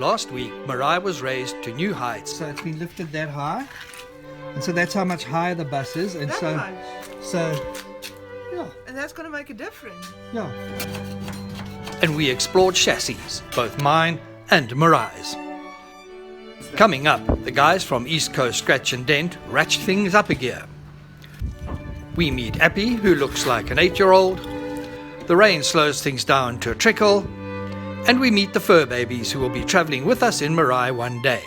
Last week, Meraai was raised to new heights. So it's been lifted that high. And so that's how much higher the bus is. And That much? so, yeah, And that's going to make a difference. yeah. And we explored chassis, both mine and Meraai's. Coming up, the guys from East Coast Scratch and Dent ratchet things up a gear. We meet Appy, who looks like an 8-year-old. The rain slows things down to a trickle. And we meet the fur babies who will be travelling with us in Meraai one day.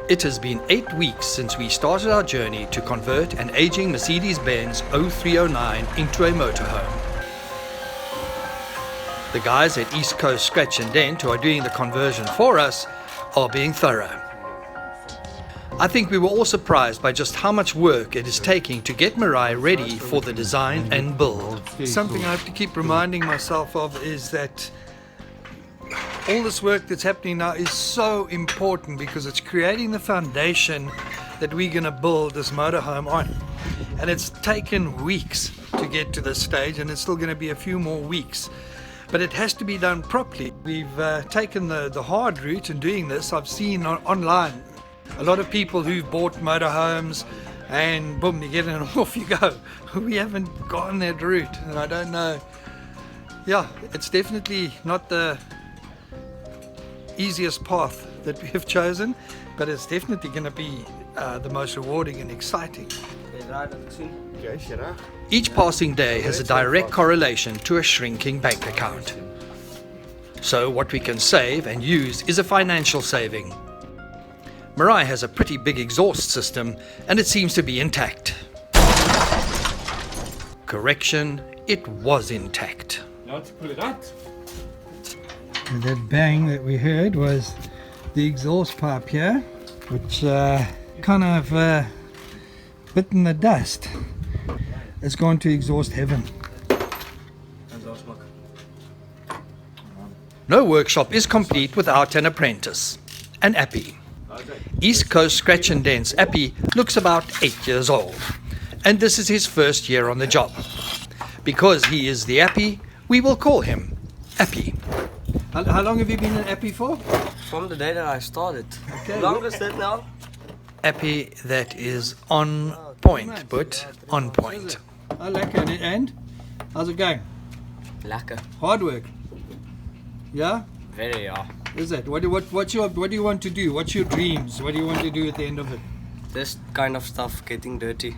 It has been 8 weeks since we started our journey to convert an aging Mercedes-Benz 0309 into a motorhome. The guys at East Coast Scratch and Dent, who are doing the conversion for us, are being thorough. I think we were all surprised by just how much work it is taking to get Meraai ready for the design and build. Something I have to keep reminding myself of is that all this work that's happening now is so important because it's creating the foundation that we're going to build this motorhome on. And it's taken weeks to get to this stage, and it's still going to be a few more weeks. But it has to be done properly. We've taken the hard route in doing this. I've seen online a lot of people who've bought motorhomes and boom, you get in and off you go. We haven't gone that route, and I don't know. Yeah, it's definitely not the easiest path that we have chosen, but it's definitely going to be the most rewarding and exciting. Each passing day has a direct correlation to a shrinking bank account. So what we can save and use is a financial saving. Meraai has a pretty big exhaust system, and it seems to be intact. Correction, it was intact. Now to pull it out. And that bang that we heard was the exhaust pipe here, which kind of bitten the dust. It's gone to exhaust heaven. No workshop is complete without an apprentice, an Appy. East Coast Scratch and Dent's Appy looks about 8 years old, and this is his first year on the job. Because he is the Appy, we will call him Appy. How long have you been an Appy for? From the day that I started. Okay. How long is that now? Appy that is on point, but on point. Oh, lekker. And how's it going? Lekker. Hard work. Yeah? Very, yeah. Is it? What do you want to do? What's your dreams? What do you want to do at the end of it? This kind of stuff getting dirty.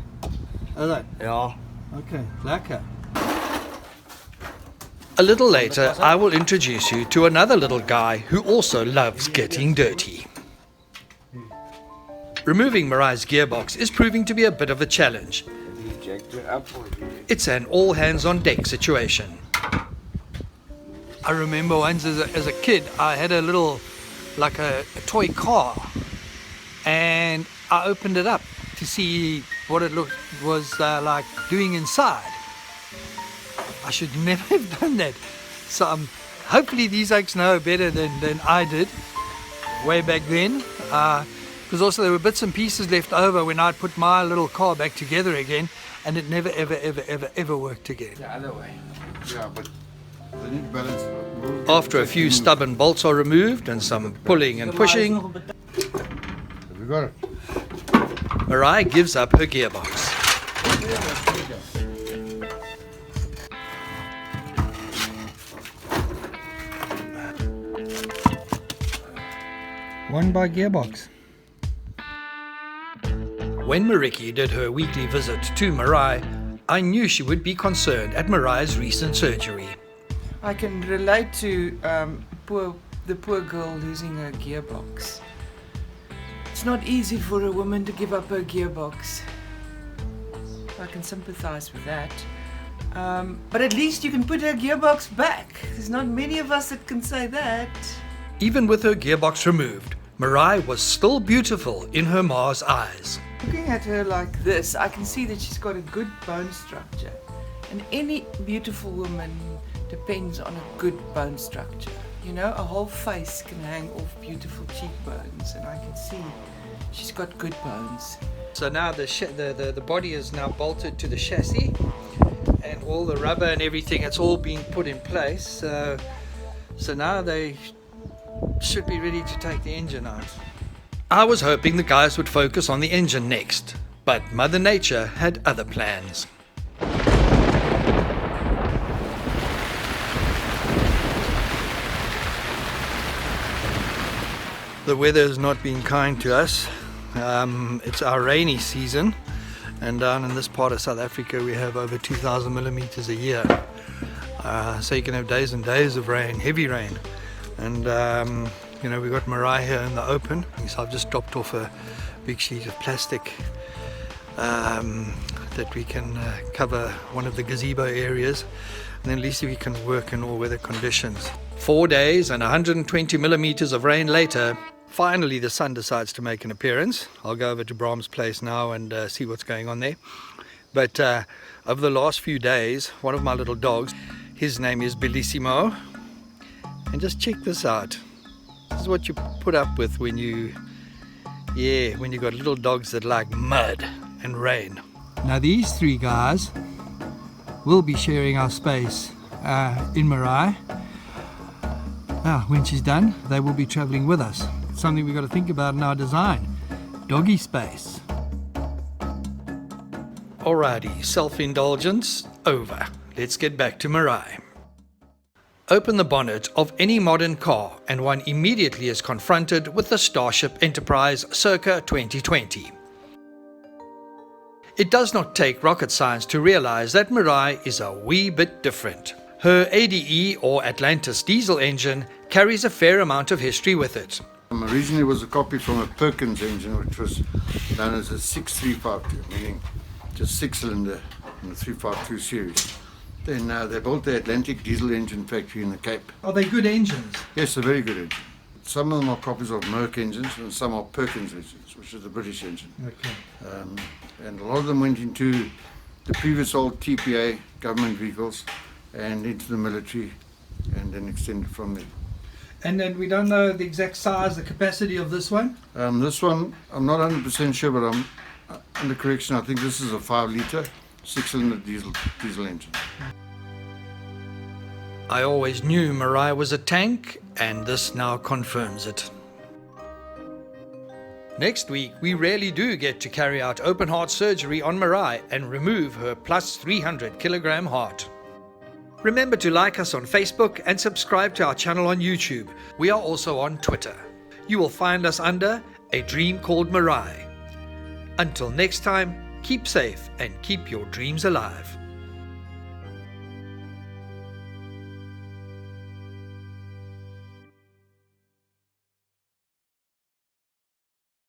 Is it? Yeah. Okay, lekker. A little later, I will introduce you to another little guy who also loves getting dirty. Removing Meraai's gearbox is proving to be a bit of a challenge. It's an all-hands-on-deck situation. I remember once as a kid, I had a little, like a toy car, and I opened it up to see what it was like doing inside. I should never have done that. So hopefully these oaks know better than I did way back then. Because also there were bits and pieces left over when I'd put my little car back together again, and it never ever worked again. The other way. Yeah, but they need balance. After a few stubborn bolts are removed and some pulling and pushing, Have you got it? Meraai gives up her gearbox. One by gearbox. When Mariki did her weekly visit to Meraai, I knew she would be concerned at Meraai's recent surgery. I can relate to the poor girl losing her gearbox. It's not easy for a woman to give up her gearbox. I can sympathize with that. But at least you can put her gearbox back. There's not many of us that can say that. Even with her gearbox removed, Meraai was still beautiful in her ma's eyes. Looking at her like this, I can see that she's got a good bone structure. And any beautiful woman depends on a good bone structure. You know, a whole face can hang off beautiful cheekbones, and I can see She's got good bones. So now the body is now bolted to the chassis, and all the rubber and everything, it's all being put in place. So now they should be ready to take the engine out. I was hoping the guys would focus on the engine next, but Mother Nature had other plans. The weather has not been kind to us. It's our rainy season, and down in this part of South Africa we have over 2,000 millimeters a year. So you can have days and days of rain, heavy rain. And you know, we've got Meraai here in the open. So I've just dropped off a big sheet of plastic that we can cover one of the gazebo areas, and then at least we can work in all weather conditions. 4 days and 120 millimeters of rain later, finally the sun decides to make an appearance. I'll go over to Brahm's place now and see what's going on there. But over the last few days, one of my little dogs, his name is Bellissimo, and just check this out. This is what you put up with when you got little dogs that like mud and rain. Now these three guys will be sharing our space in Meraai. Now when she's done, they will be traveling with us. It's something we've got to think about in our design. Doggy space. Alrighty, self-indulgence over. Let's get back to Meraai. Open the bonnet of any modern car and one immediately is confronted with the Starship Enterprise circa 2020. It does not take rocket science to realize that Meraai is a wee bit different. Her ADE or Atlantis diesel engine carries a fair amount of history with it. Originally it was a copy from a Perkins engine, which was known as a 6352, meaning just 6-cylinder in the 352 series. Then they built the Atlantic diesel engine factory in the Cape. Are they good engines? Yes, a very good engine. Some of them are copies of Merck engines and some are Perkins engines, which is the British engine. Okay. And a lot of them went into the previous old TPA government vehicles and into the military and then extended from there. And then we don't know the exact size, the capacity of this one? This one, I'm not 100% sure, but I'm under correction. I think this is a 5-litre, 6-cylinder diesel engine. I always knew Meraai was a tank, and this now confirms it. Next week, we really do get to carry out open heart surgery on Meraai and remove her plus 300 kilogram heart. Remember to like us on Facebook and subscribe to our channel on YouTube. We are also on Twitter. You will find us under A Dream Called Meraai. Until next time, keep safe and keep your dreams alive.